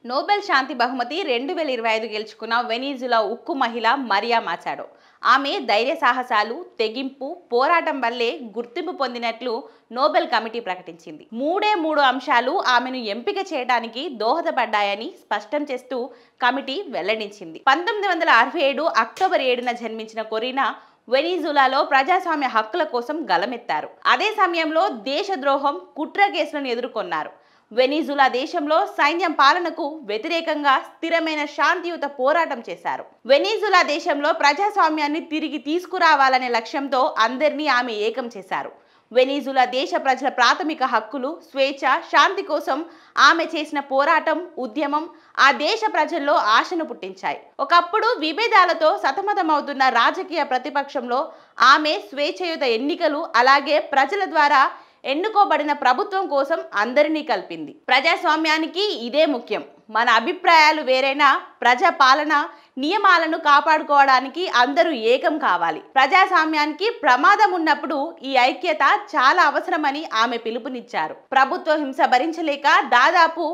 Nobel శాంతి బహుమతి 2025 గెలుచుకున్న Venezuela ఉక్కు మహిళ మరియా మాచాడో. ఆమె ధైర్య సాహసాలు, తెగింపు, పోరాటం వల్లే గుర్తింపు పొందినట్లు నోబెల్ కమిటీ ప్రకటించింది. మూడు అంశాలు ఆమెను ఎంపిక చేయడానికి దోహదపడ్డాయని స్పష్టం చేస్తూ కమిటీ వెల్లడించింది. 1967 అక్టోబర్ 7న జన్మించిన కొరీనా వెనిజులాలో ప్రజాస్వామ్య హక్కుల కోసం గలమెత్తారు. అదే సమయంలో దేశద్రోహం, కుట్ర కేసులను ఎదుర్కొన్నారు. వెనిజులా దేశంలో సైన్యం పాలనకు వ్యతిరేకంగా స్థిరమైన శాంతియుత పోరాటం చేశారు. వెనిజులా దేశంలో ప్రజాస్వామ్యాన్ని తిరిగి తీసుకురావాలనే లక్ష్యంతో అందరినీ ఆమె ఏకం చేశారు. వెనిజులా దేశ ప్రజల ప్రాథమిక హక్కులు, స్వేచ్ఛ, శాంతి కోసం ఆమె చేసిన పోరాటం, ఉద్యమం ఆ దేశ ప్రజల్లో ఆశను పుట్టించాయి. ఒకప్పుడు విభేదాలతో సతమతమవుతున్న రాజకీయ ప్రతిపక్షంలో ఆమె స్వేచ్ఛయుత ఎన్నికలు, అలాగే ప్రజల ద్వారా ఎన్నుకోబడిన ప్రభుత్వం కోసం అందరినీ కలిపింది. ప్రజాస్వామ్యానికి ఇదే ముఖ్యం. మన అభిప్రాయాలు వేరైనా ప్రజా పాలన నియమాలను కాపాడుకోవడానికి అందరూ ఏకం కావాలి. ప్రజాస్వామ్యానికి ప్రమాదం ఉన్నప్పుడు ఈ ఐక్యత చాలా అవసరమని ఆమె పిలుపునిచ్చారు. ప్రభుత్వ హింస భరించలేక దాదాపు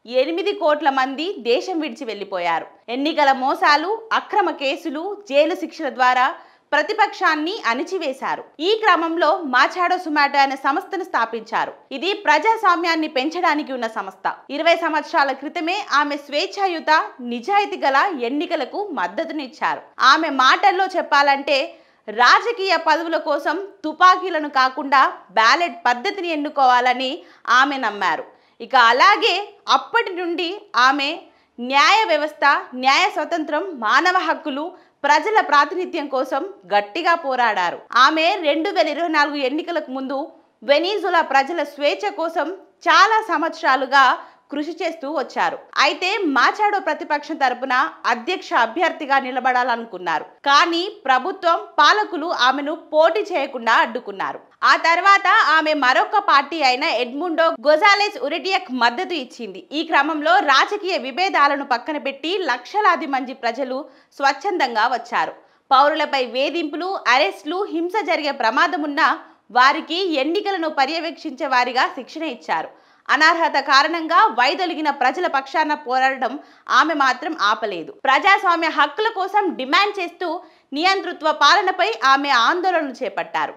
8 కోట్ల మంది దేశం విడిచి వెళ్లిపోయారు. ఎన్నికల మోసాలు, అక్రమ కేసులు, జైలు శిక్షల ద్వారా ప్రతిపక్షాన్ని అణిచివేశారు. ఈ క్రమంలో మాచాడో సుమాటో అనే సంస్థను స్థాపించారు. ఇది ప్రజాస్వామ్యాన్ని పెంచడానికి ఉన్న సంస్థ. 20 సంవత్సరాల క్రితమే ఆమె స్వేచ్ఛాయుత, నిజాయితీ గల ఎన్నికలకు మద్దతునిచ్చారు. ఆమె మాటల్లో చెప్పాలంటే రాజకీయ పదవుల కోసం తుపాకీలను కాకుండా బ్యాలెట్ పద్ధతిని ఎన్నుకోవాలని ఆమె నమ్మారు. ఇక అలాగే అప్పటి నుండి ఆమె న్యాయ వ్యవస్థ, న్యాయ స్వతంత్రం, మానవ హక్కులు, ప్రజల ప్రాతినిధ్యం కోసం గట్టిగా పోరాడారు. ఆమె 2024 ఎన్నికలకు ముందు వెనిజులా ప్రజల స్వేచ్ఛ కోసం చాలా సంవత్సరాలుగా కృషి చేస్తూ వచ్చారు. అయితే మాచాడో ప్రతిపక్షం తరపున అధ్యక్ష అభ్యర్థిగా నిలబడాలనుకున్నారు. కానీ ప్రభుత్వం, పాలకులు ఆమెను పోటీ చేయకుండా అడ్డుకున్నారు. ఆ తర్వాత ఆమె మరొక పార్టీ అయిన ఎడ్ముండో గొజాలెస్ ఉరిటియాక్ మద్దతు ఇచ్చింది. ఈ క్రమంలో రాజకీయ విభేదాలను పక్కన పెట్టి లక్షలాది మంది ప్రజలు స్వచ్ఛందంగా వచ్చారు. పౌరులపై వేధింపులు, అరెస్టులు, హింస జరిగే ప్రమాదం ఉన్నా వారికి ఎన్నికలను పర్యవేక్షించే వారిగా శిక్షణ ఇచ్చారు. అనర్హత కారణంగా వైదొలిగిన ప్రజల పక్షాన పోరాడడం ఆమె మాత్రం ఆపలేదు. ప్రజాస్వామ్య హక్కుల కోసం డిమాండ్ చేస్తూ నియంతృత్వ పాలనపై ఆమె ఆందోళనలు చేపట్టారు.